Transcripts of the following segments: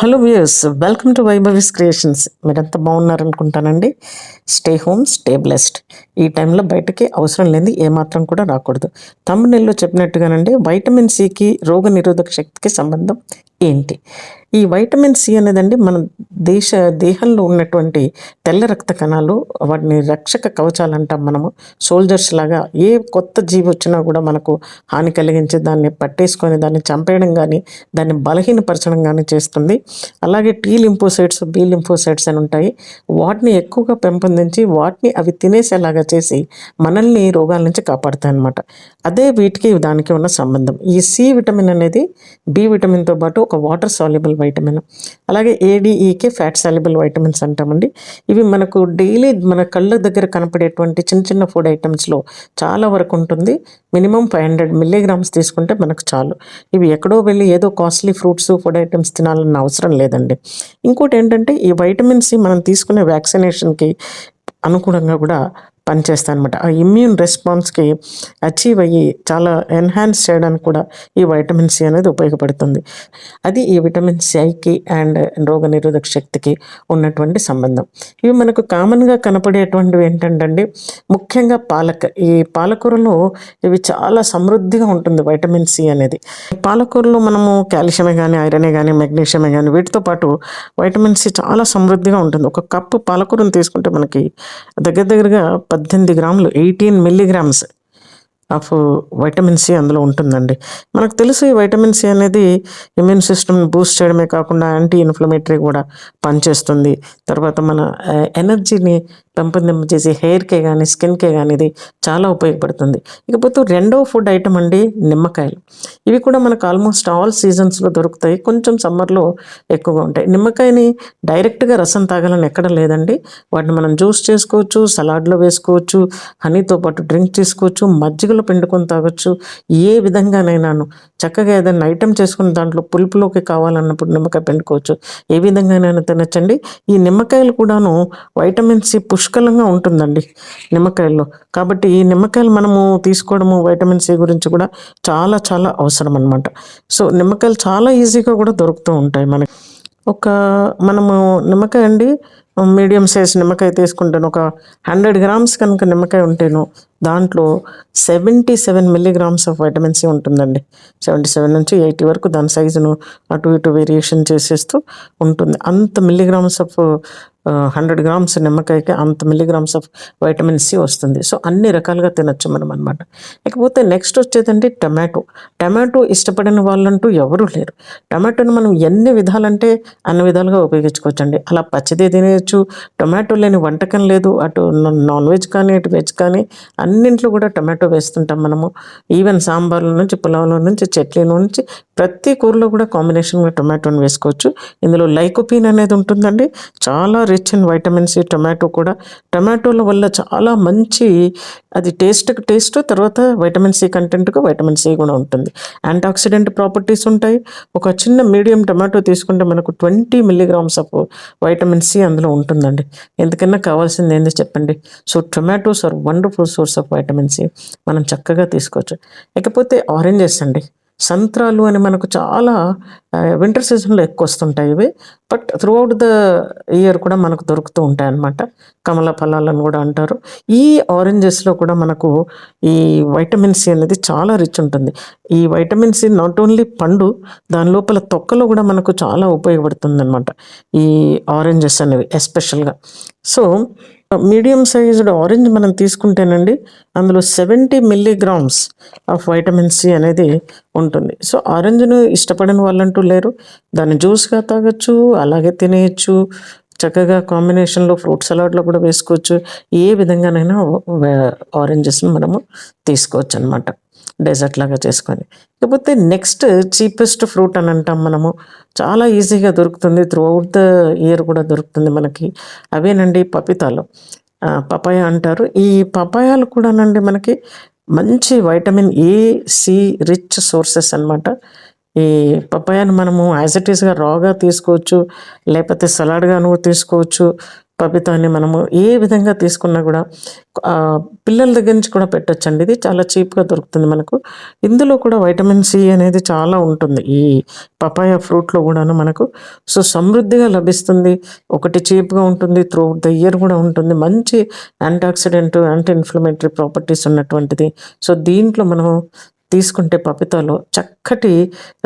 Hello viewers, welcome to Vaibhavi's creations. మీరంతా బాగున్నారనుకుంటానండి. Stay home, stay blessed. ఈ టైంలో బయటకి అవసరం లేని ఏమాత్రం కూడా రాకూడదు. థంబ్నెయిల్లో చెప్పినట్టుగానండి, వైటమిన్ సికి రోగ నిరోధక శక్తికి సంబంధం ఏంటి? ఈ వైటమిన్ సి అనేదండి మన దేహంలో ఉన్నటువంటి తెల్ల రక్త కణాలు, వాటిని రక్షక కవచాలు అంటాం మనము. సోల్జర్స్ లాగా ఏ కొత్త జీవి వచ్చినా కూడా మనకు హాని కలిగించి దాన్ని పట్టేసుకొని దాన్ని చంపేయడం కానీ, దాన్ని బలహీనపరచడం కానీ చేస్తుంది. అలాగే టీ లింఫోసైట్స్, బి లింఫోసైట్స్ అని ఉంటాయి. వాటిని ఎక్కువగా పెంపొందించి వాటిని అవి తినేసేలాగా చేసి మనల్ని రోగాల నుంచి కాపాడుతాయి అన్నమాట. అదే వీటికి దానికి ఉన్న సంబంధం. ఈ సి విటమిన్ అనేది బి విటమిన్తో పాటు ఒక వాటర్ సాల్యుబుల్ వైటమిన్. అలాగే ఏడిఈకి ఫ్యాట్ సాల్యుబుల్ వైటమిన్స్ అంటామండి. ఇవి మనకు డైలీ మన కళ్ళ దగ్గర కనపడేటువంటి చిన్న చిన్న ఫుడ్ ఐటమ్స్లో చాలా వరకు ఉంటుంది. మినిమం 500 మిల్లీగ్రామ్స్ తీసుకుంటే మనకు చాలు. ఇవి ఎక్కడో వెళ్ళి ఏదో కాస్ట్లీ ఫ్రూట్స్, ఫుడ్ ఐటమ్స్ తినాలన్న అవసరం లేదండి. ఇంకోటి ఏంటంటే, ఈ వైటమిన్ సి మనం తీసుకునే వ్యాక్సినేషన్కి అనుగుణంగా కూడా పనిచేస్తాయి అనమాట. ఆ ఇమ్యూన్ రెస్పాన్స్కి అచీవ్ అయ్యి చాలా ఎన్హాన్స్ చేయడానికి కూడా ఈ వైటమిన్ సి అనేది ఉపయోగపడుతుంది. అది ఈ విటమిన్ సికి అండ్ రోగ నిరోధక శక్తికి ఉన్నటువంటి సంబంధం. ఇవి మనకు కామన్గా కనపడేటువంటివి ఏంటంటే, ముఖ్యంగా ఈ పాలకూరలో ఇవి చాలా సమృద్ధిగా ఉంటుంది వైటమిన్ సి అనేది. పాలకూరలో మనము కాల్షియమే కానీ, ఐరనే కానీ, మెగ్నీషియమే కానీ, వీటితో పాటు వైటమిన్ సి చాలా సమృద్ధిగా ఉంటుంది. ఒక కప్పు పాలకూరను తీసుకుంటే మనకి దగ్గరగా 18 గ్రాములు, 18 మిల్లీగ్రామ్స్ ఆఫ్ వైటమిన్ సి అందులో ఉంటుందండి. మనకు తెలుసు ఈ వైటమిన్ సి అనేది ఇమ్యూన్ సిస్టమ్ని బూస్ట్ చేయడమే కాకుండా యాంటీ ఇన్ఫ్లమేటరీ కూడా పనిచేస్తుంది. తర్వాత మన ఎనర్జీని పెంపొందింపజేసి హెయిర్కే కానీ, స్కిన్కే కానీ ఇది చాలా ఉపయోగపడుతుంది. ఇకపోతే రెండవ ఫుడ్ ఐటమ్ అండి, నిమ్మకాయలు. ఇవి కూడా మనకు ఆల్మోస్ట్ ఆల్ సీజన్స్లో దొరుకుతాయి. కొంచెం సమ్మర్లో ఎక్కువగా ఉంటాయి. నిమ్మకాయని డైరెక్ట్గా రసం తాగాలని ఎక్కడ లేదండి. వాటిని మనం జ్యూస్ చేసుకోవచ్చు, సలాడ్లో వేసుకోవచ్చు, హనీతో పాటు డ్రింక్ చేసుకోవచ్చు, మజ్జిగలో పిండుకొని తాగొచ్చు. ఏ విధంగానైనాను చక్కగా ఏదైనా ఐటెం చేసుకుని దాంట్లో పులుపులోకి కావాలన్నప్పుడు నిమ్మకాయ పిండుకోవచ్చు. ఏ విధంగానైనా తినచ్చండి. ఈ నిమ్మకాయలు కూడాను వైటమిన్ సి పుష్కలంగా ఉంటుందండి నిమ్మకాయల్లో. కాబట్టి ఈ నిమ్మకాయలు మనము తీసుకోవడము వైటమిన్ సి గురించి కూడా చాలా చాలా అవసరం అనమాట. సో నిమ్మకాయలు చాలా ఈజీగా కూడా దొరుకుతూ ఉంటాయి మనకి. మనము నిమ్మకాయ అండి, మీడియం సైజ్ నిమ్మకాయ తీసుకుంటాను. ఒక 100 గ్రామ్స్ కనుక నిమ్మకాయ ఉంటేను దాంట్లో 77 మిల్లీగ్రామ్స్ ఆఫ్ వైటమిన్ సి ఉంటుందండి. 77 నుంచి 80 వరకు దాని సైజును అటు ఇటు వేరియేషన్ చేసేస్తూ ఉంటుంది. అంత మిల్లీగ్రామ్స్ ఆఫ్ 100 గ్రామ్స్ నిమ్మకాయకి అంత మిల్లీగ్రామ్స్ ఆఫ్ వైటమిన్ సి వస్తుంది. సో అన్ని రకాలుగా తినచ్చు మనం అనమాట. ఇకపోతే నెక్స్ట్ వచ్చేదండి టమాటో ఇష్టపడిన వాళ్ళంటూ ఎవరూ లేరు. టమాటోని మనం ఎన్ని విధాలంటే అన్ని విధాలుగా ఉపయోగించుకోవచ్చండి. అలా పచ్చిదే తినేయచ్చు. టొమాటో లేని వంటకం లేదు. అటు నాన్ వెజ్ కానీ, ఇటు వెజ్ కానీ అన్నింట్లో కూడా టమాటో వేస్తుంటాం మనము. ఈవెన్ సాంబార్ల నుంచి, పులావ్లో నుంచి, చట్నీలో నుంచి ప్రతి కూరలో కూడా కాంబినేషన్గా టొమాటోని వేసుకోవచ్చు. ఇందులో లైకోపీన్ అనేది ఉంటుందండి. చాలా rich in vitamin C tomato కూడా. టొమాటోల వల్ల చాలా మంచి, అది టేస్ట్, తర్వాత వైటమిన్ సి కంటెంట్గా వైటమిన్ సి కూడా ఉంటుంది. యాంటాక్సిడెంట్ ప్రాపర్టీస్ ఉంటాయి. ఒక చిన్న మీడియం టొమాటో తీసుకుంటే మనకు 20 మిల్లీగ్రామ్స్ ఆఫ్ వైటమిన్ సి అందులో ఉంటుందండి. ఎందుకన్నా కావాల్సింది ఏంది చెప్పండి. So tomatoes are wonderful source of vitamin C. మనం చక్కగా తీసుకోవచ్చు. ఇకపోతే ఆరెంజెస్ అండి, సంత్రాలు అని మనకు చాలా వింటర్ సీజన్లో ఎక్కువ వస్తుంటాయి ఇవి. But through out the year కూడా మనకు దొరుకుతూ ఉంటాయి అన్నమాట. కమల ఫలాలను కూడా అంటారు. ఈ ఆరెంజెస్లో కూడా మనకు ఈ వైటమిన్ సి అనేది చాలా రిచ్ ఉంటుంది. ఈ వైటమిన్ సి నాట్ ఓన్లీ పండు, దాని లోపల తొక్కలో కూడా మనకు చాలా ఉపయోగపడుతుంది అనమాట ఈ ఆరెంజెస్ అనేవి ఎస్పెషల్గా. సో మీడియం సైజ్డ్ ఆరెంజ్ మనం తీసుకుంటేనండి అందులో 70 మిల్లీగ్రామ్స్ ఆఫ్ వైటమిన్ సి అనేది ఉంటుంది. సో ఆరెంజ్ను ఇష్టపడని వాళ్ళంటూ లేరు. దాన్ని జ్యూస్గా తాగొచ్చు, అలాగే తినేయచ్చు. చక్కగా కాంబినేషన్లో ఫ్రూట్ సలాడ్లో కూడా వేసుకోవచ్చు. ఏ విధంగానైనా ఆరెంజెస్ని మనము తీసుకోవచ్చు అనమాట, డెజర్ట్ లాగా చేసుకొని. కాకపోతే నెక్స్ట్ చీపెస్ట్ ఫ్రూట్ అని అంటాం మనము. చాలా ఈజీగా దొరుకుతుంది, త్రూ అవుట్ ద ఇయర్ కూడా దొరుకుతుంది మనకి. అవేనండి పపాయ అంటారు. ఈ పపాయాలు కూడానండి మనకి మంచి vitamin A, C rich sources అనమాట. ఈ పపాయాను మనము యాజ్ ఇట్ ఈస్గా రాగా తీసుకోవచ్చు, లేకపోతే సలాడ్గా నువ్వు తీసుకోవచ్చు. పపితాని మనము ఏ విధంగా తీసుకున్నా కూడా పిల్లల దగ్గర నుంచి కూడా పెట్టొచ్చండి. ఇది చాలా చీప్గా దొరుకుతుంది మనకు. ఇందులో కూడా వైటమిన్ సి అనేది చాలా ఉంటుంది ఈ పపాయ ఫ్రూట్లో కూడాను మనకు. సో సమృద్ధిగా లభిస్తుంది. ఒకటి చీప్గా ఉంటుంది, త్రూ అవుట్ ద ఇయర్ కూడా ఉంటుంది. మంచి anti oxidant, anti inflammatory properties ఉన్నటువంటిది. సో దీంట్లో మనము తీసుకుంటే పపితాలో చక్కటి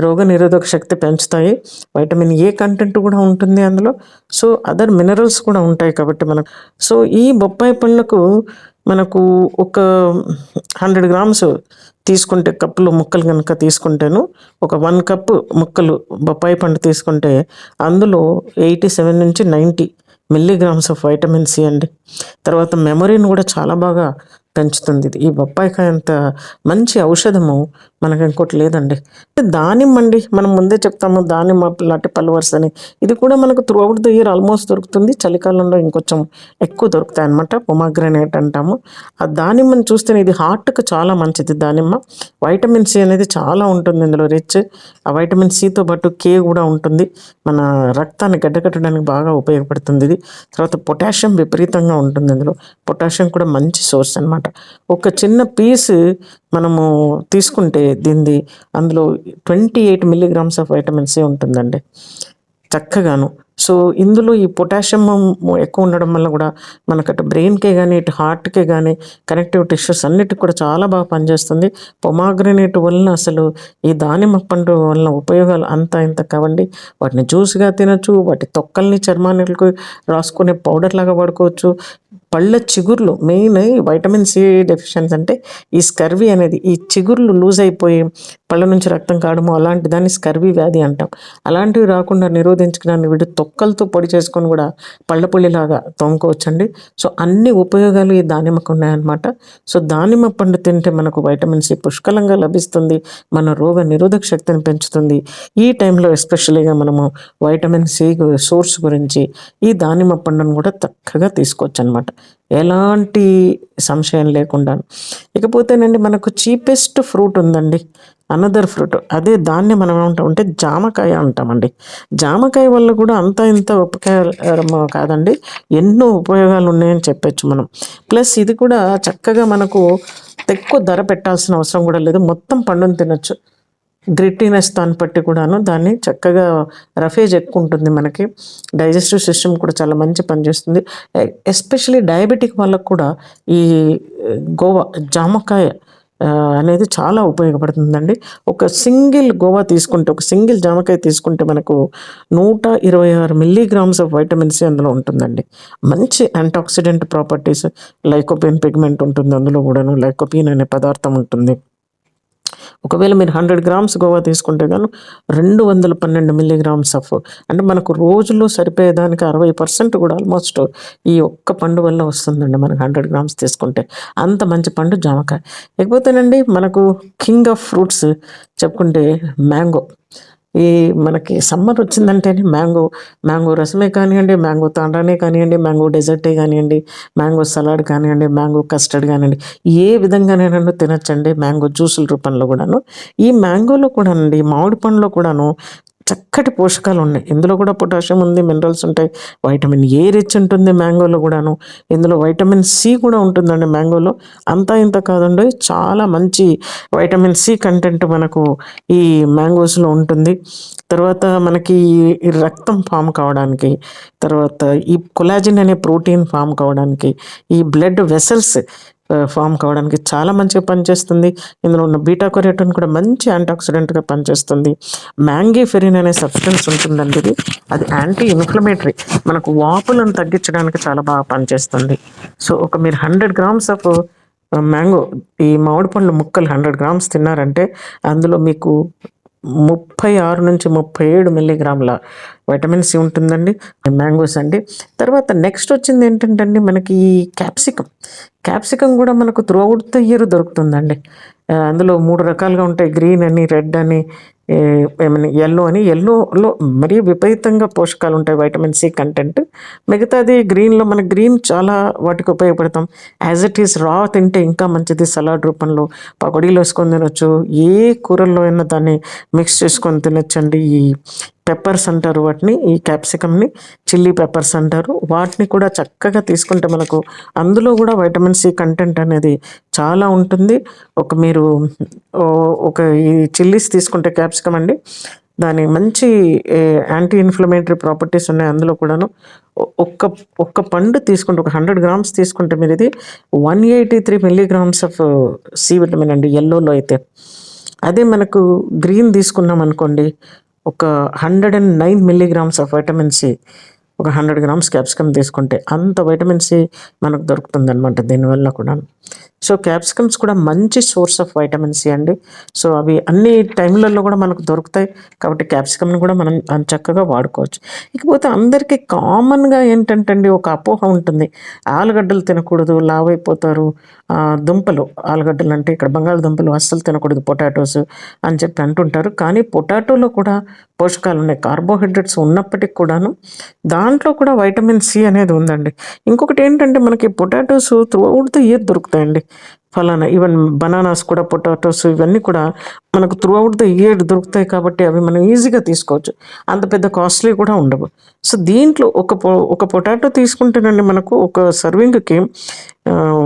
రోగనిరోధక శక్తి పెంచుతాయి. వైటమిన్ ఏ కంటెంట్ కూడా ఉంటుంది అందులో. సో అదర్ మినరల్స్ కూడా ఉంటాయి కాబట్టి మనకు. సో ఈ బొప్పాయి పళ్ళకు మనకు ఒక 100 గ్రామ్స్ తీసుకుంటే, కప్పులో ముక్కలు కనుక తీసుకుంటేను, ఒక 1 కప్పు ముక్కలు బొప్పాయి పండు తీసుకుంటే అందులో 87 నుంచి 90 మిల్లీగ్రామ్స్ ఆఫ్ వైటమిన్ సి అండి. తర్వాత మెమొరీని కూడా చాలా బాగా పెంచుతుంది ఇది. ఈ బొప్పాయికాయ అంత మంచి ఔషధము మనకు ఇంకోటి లేదండి. దానిమ్మ అండి, మనం ముందే చెప్తాము దానిమ్మ లాంటి పళ్ళు వరుస అని. ఇది కూడా మనకు through out the year almost దొరుకుతుంది. చలికాలంలో ఇంకొంచెం ఎక్కువ దొరుకుతాయి అనమాట. పొమాగ్రనేట్ అంటాము. ఆ దానిమ్మని చూస్తే ఇది హార్ట్కి చాలా మంచిది. దానిమ్మ వైటమిన్ సి అనేది చాలా ఉంటుంది ఇందులో రిచ్. ఆ వైటమిన్ సితో పాటు కే కూడా ఉంటుంది. మన రక్తాన్ని గడ్డకట్టడానికి బాగా ఉపయోగపడుతుంది ఇది. తర్వాత పొటాషియం విపరీతంగా ఉంటుంది ఇందులో. పొటాషియం కూడా మంచి సోర్స్ అనమాట. ఒక చిన్న పీస్ మనము తీసుకుంటే దీనిది అందులో 28 మిల్లీగ్రామ్స్ ఆఫ్ వైటమిన్ సి ఉంటుందండి చక్కగాను. సో ఇందులో ఈ పొటాషియం ఎక్కువ ఉండడం వల్ల కూడా మనకు అటు బ్రెయిన్కే కానీ ఇటు హార్ట్కే కానీ కనెక్టివ్ టిష్యూస్ అన్నిటికి కూడా చాలా బాగా పనిచేస్తుంది. పొమాగ్రనేట్ వలన అసలు ఈ దానిమ్మ పండు వలన ఉపయోగాలు అంతా ఇంత కావండి. వాటిని జ్యూస్గా తినచ్చు, వాటి తొక్కల్ని చర్మానికి రాసుకునే పౌడర్ లాగా వాడుకోవచ్చు. పళ్ళ చిగుర్లు మెయిన్ వైటమిన్ సి డెఫిషియన్సీ అంటే ఈ స్కర్వీ అనేది, ఈ చిగుర్లు లూజ్ అయిపోయి పళ్ళ నుంచి రక్తం కావడము అలాంటి దాన్ని స్కర్వీ వ్యాధి అంటాం. అలాంటివి రాకుండా నిరోధించడానికి వీటి తొక్కలతో పొడి చేసుకొని కూడా పళ్ళ పొడిలాగా తోముకోవచ్చండి. సో అన్ని ఉపయోగాలు ఈ దానిమ్మకు ఉన్నాయన్నమాట. సో దానిమ్మ పండు తింటే మనకు వైటమిన్ సి పుష్కలంగా లభిస్తుంది. మన రోగ నిరోధక శక్తిని పెంచుతుంది. ఈ టైంలో ఎస్పెషలీగా మనము వైటమిన్ సి సోర్స్ గురించి ఈ దానిమ్మ పండును కూడా చక్కగా తీసుకోవచ్చు అనమాట, ఎలాంటి సంశయం లేకుండా. ఇకపోతేనండి మనకు చీపెస్ట్ ఫ్రూట్ ఉందండి, అనదర్ ఫ్రూట్. అదే దాన్ని మనం ఏమంటామంటే జామకాయ అంటామండి. జామకాయ వల్ల కూడా అంత ఇంత ఉపకారం కాదండి, ఎన్నో ఉపయోగాలు ఉన్నాయని చెప్పచ్చు మనం. ప్లస్ ఇది కూడా చక్కగా మనకు ఎక్కువ ధర పెట్టాల్సిన అవసరం కూడా లేదు. మొత్తం పండుని తినచ్చు. గ్రిట్టినెస్ దాన్ని బట్టి కూడాను దాన్ని చక్కగా రఫేజ్ ఎక్కువ ఉంటుంది. మనకి డైజెస్టివ్ సిస్టమ్ కూడా చాలా మంచి పనిచేస్తుంది. ఎస్పెషలీ డయాబెటిక్ వాళ్ళకు కూడా ఈ గోవా జామకాయ అనేది చాలా ఉపయోగపడుతుందండి. ఒక సింగిల్ గోవా తీసుకుంటే, ఒక సింగిల్ జామకాయ తీసుకుంటే మనకు 126 మిల్లీగ్రామ్స్ ఆఫ్ వైటమిన్ సి అందులో ఉంటుందండి. మంచి యాంటీఆక్సిడెంట్ ప్రాపర్టీస్, లైకోపెన్ పిగ్మెంట్ ఉంటుంది అందులో కూడాను. లైకోపిన్ అనే పదార్థం ఉంటుంది. ఒకవేళ మీరు 100 గ్రామ్స్ గోవా తీసుకుంటే గాను 212 మిల్లీగ్రామ్స్ ఆఫ్, అంటే మనకు రోజులో సరిపోయేదానికి 60% కూడా ఆల్మోస్ట్ ఈ ఒక్క పండు వల్ల వస్తుందండి మనకు 100 గ్రామ్స్ తీసుకుంటే. అంత మంచి పండు జామకాయ. లేకపోతేనండి మనకు కింగ్ ఆఫ్ ఫ్రూట్స్ చెప్పుకుంటే మ్యాంగో. ఈ మనకి సమ్మర్ వచ్చిందంటేనే మ్యాంగో రసమే కానివ్వండి, మ్యాంగో తాండానే కానివ్వండి, మ్యాంగో డెజర్టే కానివ్వండి, మ్యాంగో సలాడ్ కానివ్వండి, మ్యాంగో కస్టర్డ్ కానివ్వండి, ఏ విధంగానైనా తినచ్చండి. మ్యాంగో జ్యూసుల రూపంలో కూడాను. ఈ మ్యాంగోలో కూడానండి, మామిడి పండులో కూడాను చక్కటి పోషకాలు ఉన్నాయి. ఇందులో కూడా పొటాషియం ఉంది, మినరల్స్ ఉంటాయి, వైటమిన్ ఏ రిచ్ ఉంటుంది మ్యాంగోలో కూడాను. ఇందులో వైటమిన్ సి కూడా ఉంటుందండి మ్యాంగోలో. అంతా ఇంత కాదండి, చాలా మంచి వైటమిన్ సి కంటెంట్ మనకు ఈ మ్యాంగోస్లో ఉంటుంది. తర్వాత మనకి ఈ రక్తం ఫామ్ కావడానికి, తర్వాత ఈ కొలాజిన్ అనే ప్రోటీన్ ఫామ్ కావడానికి, ఈ బ్లడ్ వెసల్స్ ఫామ్ కావడానికి చాలా మంచిగా పనిచేస్తుంది. ఇందులో ఉన్న బీటా కొరేటిన్ కూడా మంచి యాంటీఆక్సిడెంట్గా పనిచేస్తుంది. మ్యాంగీఫెరిన్ అనే సబ్స్టెన్స్ ఉంటుందండి ఇది, అది యాంటీ ఇన్ఫ్లమేటరీ, మనకు వాపులను తగ్గించడానికి చాలా బాగా పనిచేస్తుంది. సో ఒక మీరు 100 గ్రామ్స్ ఆఫ్ మ్యాంగో, ఈ మామిడి పండ్లు ముక్కలు 100 గ్రామ్స్ తిన్నారంటే అందులో మీకు 36 నుంచి 37 మిల్లీగ్రాముల వైటమిన్ సి ఉంటుందండి. మ్యాంగోస్ అండి. తర్వాత నెక్స్ట్ వచ్చింది ఏంటంటే అండి మనకి ఈ క్యాప్సికం కూడా మనకు త్రూ అవుట్ ద ఇయర్ దొరుకుతుందండి. అందులో 3 రకాలుగా ఉంటాయి, గ్రీన్ అని, రెడ్ అని, ఏమని ఎల్లో అని. ఎల్లోలో మరీ విపరీతంగా పోషకాలు ఉంటాయి, వైటమిన్ సి కంటెంట్. మిగతాది గ్రీన్లో, మన గ్రీన్ చాలా వాటికి ఉపయోగపడతాం. యాజ్ ఇట్ ఈస్ రా తింటే ఇంకా మంచిది, సలాడ్ రూపంలో పకోడీలో వేసుకొని తినొచ్చు, ఏ కూరల్లో అయినా దాన్ని మిక్స్ చేసుకొని తినొచ్చండి. ఈ పెప్పర్స్ అంటారు వాటిని, ఈ క్యాప్సికమ్ని చిల్లీ పెప్పర్స్ అంటారు. వాటిని కూడా చక్కగా తీసుకుంటే మనకు అందులో కూడా వైటమిన్ సి కంటెంట్ అనేది చాలా ఉంటుంది. మీరు ఒక ఈ చిల్లీస్ తీసుకుంటే క్యాప్సికమ్ అండి, దాని మంచి యాంటీ ఇన్ఫ్లమేటరీ ప్రాపర్టీస్ ఉన్నాయి అందులో కూడాను. ఒక్క ఒక్క పండు తీసుకుంటే, ఒక 100 గ్రామ్స్ తీసుకుంటే మీరు ఇది 183 మిల్లీగ్రామ్స్ ఆఫ్ సి విటమిన్ అండి, ఎల్లోలో అయితే. అదే మనకు గ్రీన్ తీసుకున్నాం అనుకోండి, ఒక 109 మిల్లీగ్రామ్స్ ఆఫ్ వైటమిన్ సి. ఒక 100 గ్రామ్స్ క్యాప్సికమ్ తీసుకుంటే అంత వైటమిన్ సి మనకు దొరుకుతుంది అనమాట దీనివల్ల కూడా. సో క్యాప్సికమ్స్ కూడా మంచి సోర్స్ ఆఫ్ వైటమిన్ సి అండి. సో అవి అన్ని టైంలలో కూడా మనకు దొరుకుతాయి కాబట్టి క్యాప్సికమ్ని కూడా మనం చక్కగా వాడుకోవచ్చు. ఇకపోతే అందరికీ కామన్గా ఏంటంటే అండి, ఒక అపోహ ఉంటుంది, ఆలుగడ్డలు తినకూడదు, లావైపోతారు, దుంపలు, ఆలుగడ్డలు అంటే ఇక్కడ బంగాళదుంపలు అస్సలు తినకూడదు, పొటాటోస్ అని చెప్పి అంటుంటారు. కానీ పొటాటోలో కూడా పోషకాలు ఉన్నాయి, కార్బోహైడ్రేట్స్ ఉన్నప్పటికీ కూడాను దాంట్లో కూడా వైటమిన్ సి అనేది ఉందండి. ఇంకొకటి ఏంటంటే, మనకి potatoes through out the year దొరుకుతాయండి. ఫలానా ఈవెన్ బనానాస్ కూడా, పొటాటోస్ ఇవన్నీ కూడా మనకు త్రూ అవుట్ ద ఇయర్ దొరుకుతాయి కాబట్టి అవి మనం ఈజీగా తీసుకోవచ్చు, అంత పెద్ద కాస్ట్లీ కూడా ఉండవు. సో దీంట్లో ఒక పొటాటో తీసుకుంటేనండి మనకు ఒక సర్వింగ్కి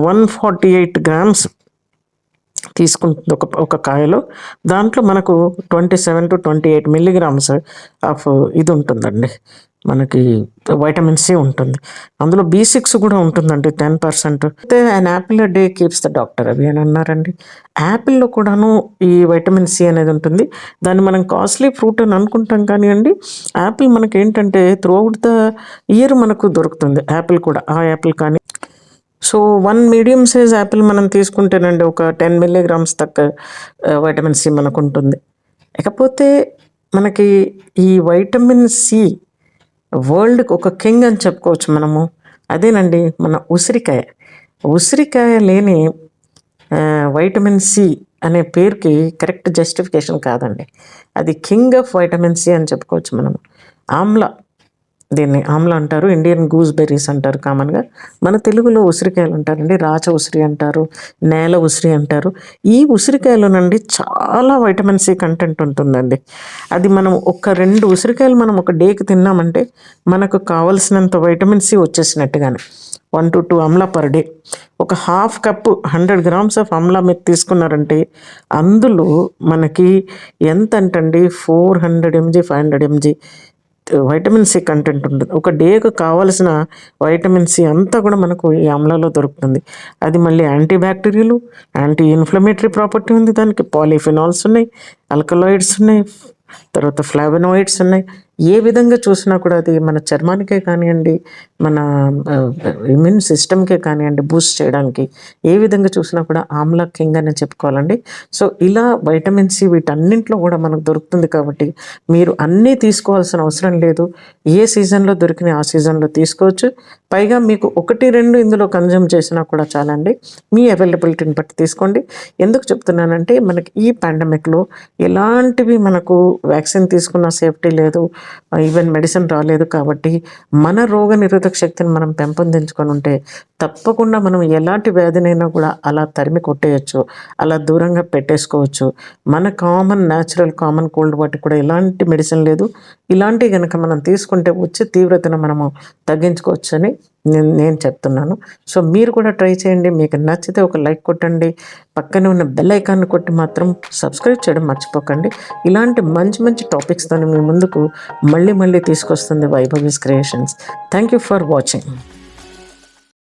148 గ్రామ్స్ తీసుకుంటుంది ఒక కాయలో. దాంట్లో మనకు 27 to 28 మిల్లీగ్రామ్స్ ఆఫ్ ఇది ఉంటుందండి, మనకి వైటమిన్ సి ఉంటుంది. అందులో B6 కూడా ఉంటుందండి 10%. అయితే and Apple day keeps the doctor అవి అని అన్నారండి. యాపిల్లో కూడాను ఈ వైటమిన్ సి అనేది ఉంటుంది. దాన్ని మనం కాస్ట్లీ ఫ్రూట్ అని అనుకుంటాం కానీ అండి, యాపిల్ మనకి ఏంటంటే త్రూ అవుట్ ద ఇయర్ మనకు దొరుకుతుంది యాపిల్ కూడా. ఆ యాపిల్ కానీ, సో 1 మీడియం సైజ్ యాపిల్ మనం తీసుకుంటేనండి ఒక 10 మిల్లీగ్రామ్స్ తక్క వైటమిన్ సి మనకు ఉంటుంది. ఇకపోతే మనకి ఈ వైటమిన్ సి వరల్డ్కి ఒక కింగ్ అని చెప్పుకోవచ్చు మనము. అదేనండి మన ఉసిరికాయ. ఉసిరికాయ లేని వైటమిన్ సి అనే పేరుకి కరెక్ట్ జస్టిఫికేషన్ కాదండి, అది కింగ్ ఆఫ్ వైటమిన్ సి అని చెప్పుకోవచ్చు మనము. ఆమ్లా, దీన్ని ఆమ్లా అంటారు, ఇండియన్ గూస్ బెర్రీస్ అంటారు కామన్గా. మన తెలుగులో ఉసిరికాయలు అంటారండి, రాచ ఉసిరి అంటారు, నేల ఉసిరి అంటారు. ఈ ఉసిరికాయలోనండి చాలా వైటమిన్ సి కంటెంట్ ఉంటుందండి. అది మనం ఒక 2 ఉసిరికాయలు మనం ఒక డేకి తిన్నామంటే మనకు కావలసినంత వైటమిన్ సి వచ్చేసినట్టుగానే. 1 to 2 ఆమ్లా పర్ డే. ఒక half cup 100 grams of amla మీరు తీసుకున్నారంటే అందులో మనకి ఎంత అంటండి 400 mg 500 mg vitamin C content ఉంటుంది. ఒక డేకు కావలసిన వైటమిన్ సి అంతా కూడా మనకు ఈ ఆమ్లాలో దొరుకుతుంది. అది మళ్ళీ anti bacterial, anti inflammatory property ఉంది దానికి. పాలిఫినాల్స్ ఉన్నాయి, ఆల్కలాయిడ్స్ ఉన్నాయి, తర్వాత ఫ్లావెనాయిడ్స్ ఉన్నాయి. ఏ విధంగా చూసినా కూడా అది మన చర్మానికే కానివ్వండి, మన ఇమ్యూన్ సిస్టమ్కే కానివ్వండి, బూస్ట్ చేయడానికి ఏ విధంగా చూసినా కూడా ఆమ్లా కింగ్ అని చెప్పుకోవాలండి. సో ఇలా వైటమిన్ సి వీటన్నింటిలో కూడా మనకు దొరుకుతుంది కాబట్టి మీరు అన్నీ తీసుకోవాల్సిన అవసరం లేదు. ఏ సీజన్లో దొరికిన ఆ సీజన్లో తీసుకోవచ్చు. పైగా మీకు 1-2 ఇందులో కన్జ్యూమ్ చేసినా కూడా చాలండి, మీ అవైలబిలిటీని బట్టి తీసుకోండి. ఎందుకు చెప్తున్నానంటే, మనకి ఈ పాండమిక్లో ఎలాంటివి మనకు వ్యాక్సిన్ తీసుకున్న సేఫ్టీ లేదు, ఈవెన్ మెడిసిన్ రాలేదు కాబట్టి మన రోగ నిరోధక శక్తిని మనం పెంపొందించుకొని ఉంటే తప్పకుండా మనం ఎలాంటి వ్యాధినైనా కూడా అలా తరిమి కొట్టేయచ్చు, అలా దూరంగా పెట్టేసుకోవచ్చు. మన న్యాచురల్ కామన్ కోల్డ్ వాటికి కూడా ఎలాంటి మెడిసిన్ లేదు. ఇలాంటివి కనుక మనం తీసుకుంటే వచ్చే తీవ్రతను మనము తగ్గించుకోవచ్చు అని నేను చెప్తున్నాను. సో మీరు కూడా ట్రై చేయండి. మీకు నచ్చితే ఒక లైక్ కొట్టండి, పక్కనే ఉన్న బెల్ ఐకాన్ని కొట్టి మాత్రం సబ్స్క్రైబ్ చేయడం మర్చిపోకండి. ఇలాంటి మంచి మంచి టాపిక్స్తో మీ ముందుకు మళ్ళీ తీసుకొస్తుంది Vaibhavi's creations. Thank you for watching.